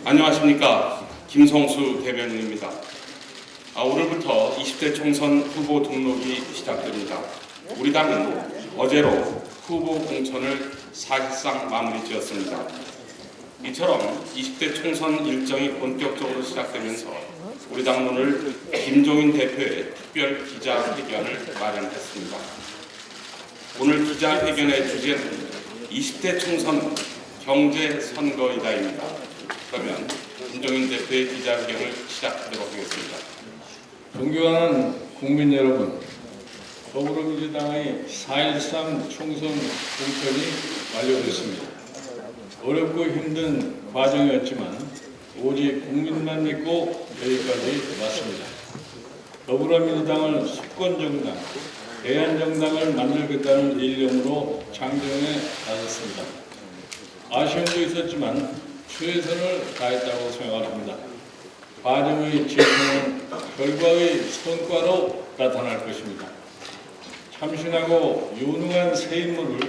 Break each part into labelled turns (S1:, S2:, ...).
S1: 안녕하십니까. 김성수 대변인입니다. 오늘부터 20대 총선 후보 등록이 시작됩니다. 우리 당은 어제로 후보 공천을 사실상 마무리 지었습니다. 이처럼 20대 총선 일정이 본격적으로 시작되면서 우리 당은 오늘 김종인 대표의 특별 기자회견을 마련했습니다. 오늘 기자회견의 주제는 20대 총선 경제선거이다입니다. 그러면 김종인 대표의 기자회견을 시작하도록 하겠습니다.
S2: 존경하는 국민 여러분, 더불어민주당의 4.13 총선 공천이 완료됐습니다. 어렵고 힘든 과정이었지만 오직 국민만 믿고 여기까지 왔습니다. 더불어민주당을 수권정당, 대안정당을 만들겠다는 일념으로 창정에 나섰습니다. 아쉬움도 있었지만 최선을 다했다고 생각합니다. 과정의 진행은 결과의 성과로 나타날 것입니다. 참신하고 유능한 새 인물을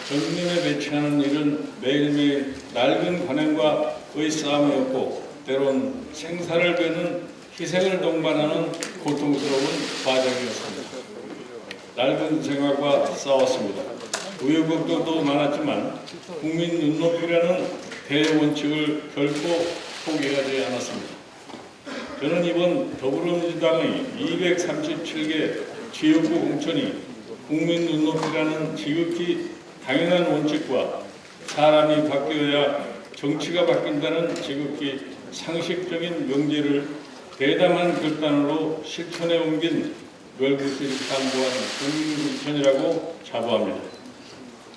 S2: 정면에 배치하는 일은 매일매일 낡은 관행과의 싸움이었고 때론 생사를 베는 희생을 동반하는 고통스러운 과정이었습니다. 낡은 생각과 싸웠습니다. 우여곡절도 많았지만 국민 눈높이라는 대원칙을 결코 포기하지 않았습니다. 저는 이번 더불어민주당의 237개 지역구 공천이 국민 눈높이라는 지극히 당연한 원칙과 사람이 바뀌어야 정치가 바뀐다는 지극히 상식적인 명제를 대담한 결단으로 실천에 옮긴 멸구실상부한 국민공천이라고 자부합니다.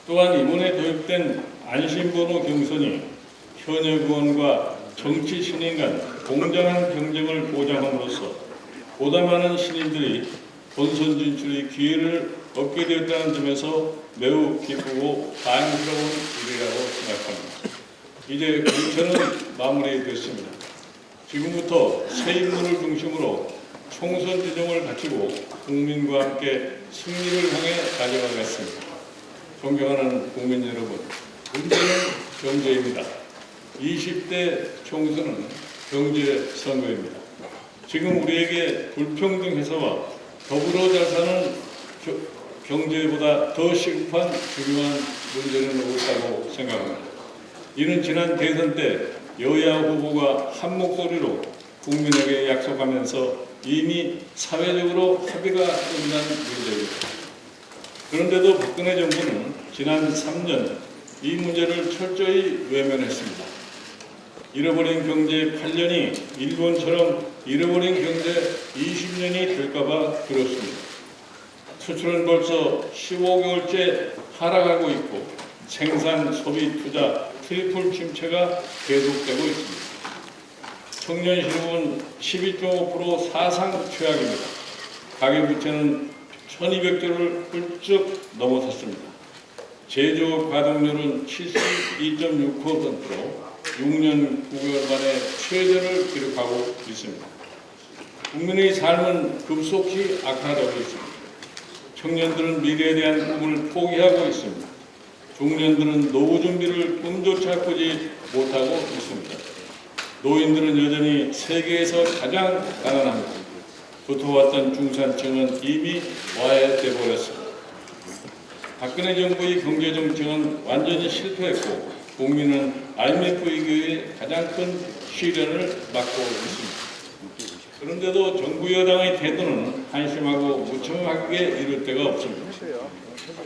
S2: 또한 이번에 도입된 안심번호 경선이 현역 의원과 정치 신인 간 공정한 경쟁을 보장함으로써 보다 많은 신인들이 본선 진출의 기회를 얻게 되었다는 점에서 매우 기쁘고 다행스러운 일이라고 생각합니다. 이제 공천은 마무리됐습니다. 지금부터 새 인물을 중심으로 총선 지정을 바치고 국민과 함께 승리를 향해 가져가겠습니다. 존경하는 국민 여러분, 문제는 경제입니다. 20대 총선은 경제 선거입니다. 지금 우리에게 불평등 해소와 더불어 잘 사는 경제보다 더 시급한 중요한 문제는 없다고 생각합니다. 이는 지난 대선 때 여야 후보가 한 목소리로 국민에게 약속하면서 이미 사회적으로 합의가 끝난 문제입니다. 그런데도 박근혜 정부는 지난 3년 이 문제를 철저히 외면했습니다. 잃어버린 경제 8년이 일본처럼 잃어버린 경제 20년이 될까봐 두렵습니다. 수출은 벌써 15개월째 하락하고 있고 생산, 소비, 투자 트리플 침체가 계속되고 있습니다. 청년 실업은 12.5% 사상 최악입니다. 가계부채는 1200조를 훌쩍 넘어섰습니다. 제조업 가동률은 72.6%로 6년 9개월 만에 최저를 기록하고 있습니다. 국민의 삶은 급속히 악화되고 있습니다. 청년들은 미래에 대한 꿈을 포기하고 있습니다. 중년들은 노후 준비를 꿈조차 꾸지 못하고 있습니다. 노인들은 여전히 세계에서 가장 가난합니다. 붙어왔던 중산층은 이미 와해돼 버렸습니다. 박근혜 정부의 경제정책은 완전히 실패했고 국민은 IMF 위기의 가장 큰 시련을 맞고 있습니다. 그런데도 정부 여당의 태도는 한심하고 무책임하게 이룰 데가 없습니다.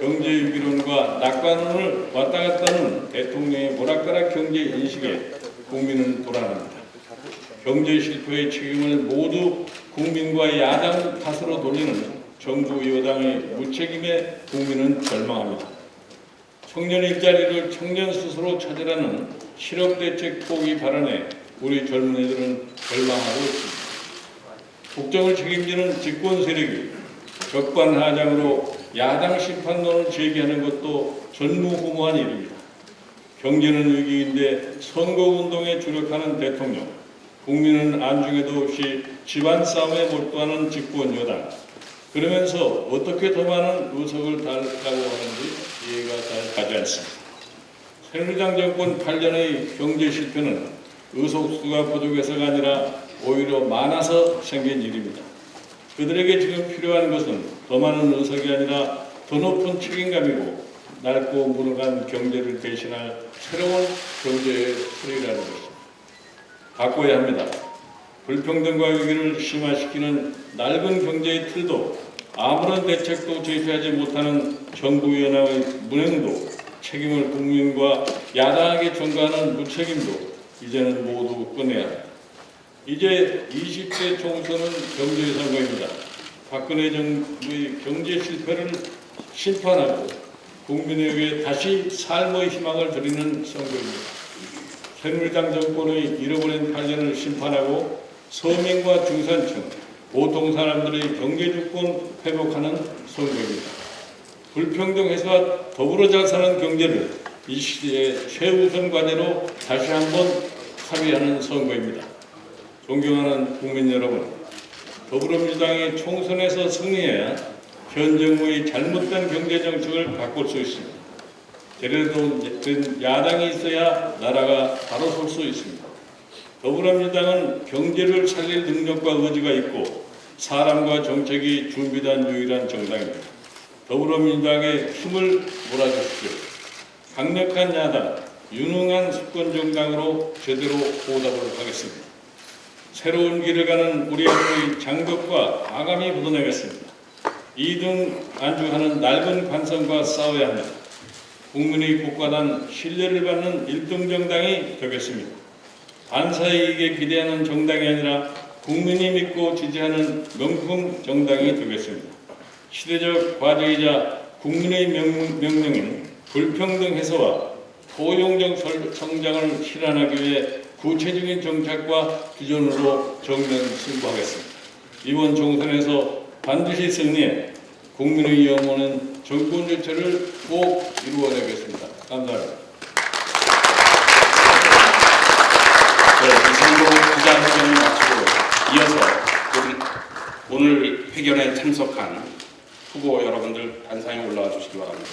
S2: 경제 위기론과 낙관론을 왔다 갔다 하는 대통령의 모락가락 경제 인식에 국민은 불안합니다. 경제 실패의 책임을 모두 국민과 야당 탓으로 돌리는 정부 여당의 무책임에 국민은 절망합니다. 청년 일자리를 청년 스스로 찾으라는 실업대책 포기 발언에 우리 젊은이들은 절망하고 있습니다. 국정을 책임지는 집권 세력이 격반하장으로 야당 심판론을 제기하는 것도 전무후무한 일입니다. 경제는 위기인데 선거운동에 주력하는 대통령, 국민은 안중에도 없이 집안 싸움에 몰두하는 집권 여당, 그러면서 어떻게 더 많은 의석을 달라고 하는지 이해가 잘 가지 않습니다. 새누리당 정권 8년의 경제 실패는 의석수가 부족해서가 아니라 오히려 많아서 생긴 일입니다. 그들에게 지금 필요한 것은 더 많은 의석이 아니라 더 높은 책임감이고 낡고 무능한 경제를 대신할 새로운 경제의 틀이라는 것입니다. 바꿔야 합니다. 불평등과 위기를 심화시키는 낡은 경제의 틀도 아무런 대책도 제시하지 못하는 정부위원회의 무능도 책임을 국민과 야당에게 전가하는 무책임도 이제는 모두 끝내야 합니다. 이제 20대 총선은 경제 선거입니다. 박근혜 정부의 경제 실패를 심판하고 국민에게 다시 삶의 희망을 드리는 선거입니다. 새누리당 정권의 잃어버린 8년을 심판하고 서민과 중산층, 보통 사람들의 경제 주권 회복하는 선거입니다. 불평등 해소와 더불어 잘 사는 경제를 이 시대의 최우선 과제로 다시 한번 합의하는 선거입니다. 존경하는 국민 여러분, 더불어민주당이 총선에서 승리해야 현 정부의 잘못된 경제 정책을 바꿀 수 있습니다. 제대로 된 야당이 있어야 나라가 바로 설 수 있습니다. 더불어민주당은 경제를 살릴 능력과 의지가 있고 사람과 정책이 준비된 유일한 정당입니다. 더불어민주당의 힘을 몰아주십시오. 강력한 야당, 유능한 수권 정당으로 제대로 보답을 하겠습니다. 새로운 길을 가는 우리 앞의 장벽과 과감히 걷어내겠습니다. 2등 안주하는 낡은 관성과 싸워야 합니다. 국민의 복과단 신뢰를 받는 1등 정당이 되겠습니다. 반사의 이익에 기대하는 정당이 아니라 국민이 믿고 지지하는 명품 정당이 되겠습니다. 시대적 과제이자 국민의 명령인 불평등 해소와 포용적 성장을 실현하기 위해 구체적인 정책과 기존으로 정면 승부하겠습니다. 이번 총선에서 반드시 승리해 국민의 영원한 정권 교체를 꼭 이루어내겠습니다. 감사합니다.
S1: 네, 이상으로 기자회견을 마치고 이어서 오늘 회견에 참석한 후보 여러분들 단상에 올라와 주시기 바랍니다.